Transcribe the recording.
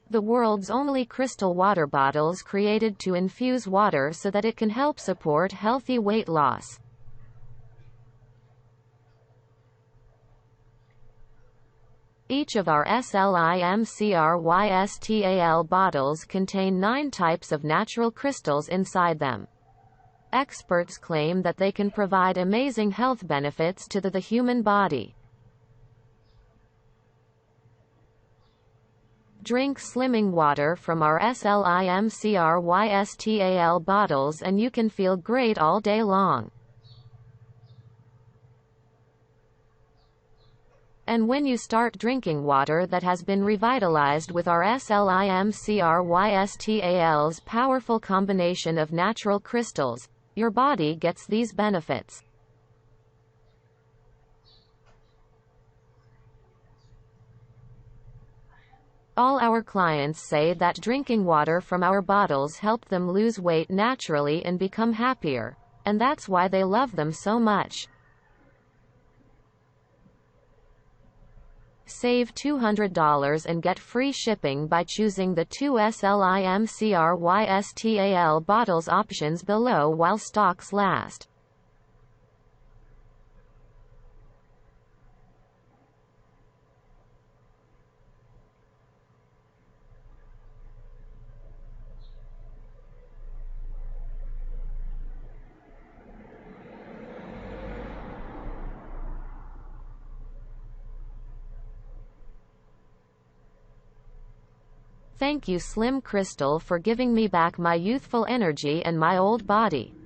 the world's only crystal water bottles created to infuse water so that it can help support healthy weight loss. Each of our Slimcrystal bottles contain 9 types of natural crystals inside them. Experts claim that they can provide amazing health benefits to the human body. Drink slimming water from our Slimcrystal bottles and you can feel great all day long. And when you start drinking water that has been revitalized with our Slimcrystal's powerful combination of natural crystals, your body gets these benefits. All our clients say that drinking water from our bottles helped them lose weight naturally and become happier, and that's why they love them so much. Save $200 and get free shipping by choosing the 2 Slimcrystal bottles options below while stocks last. Thank you Slimcrystal for giving me back my youthful energy and my old body.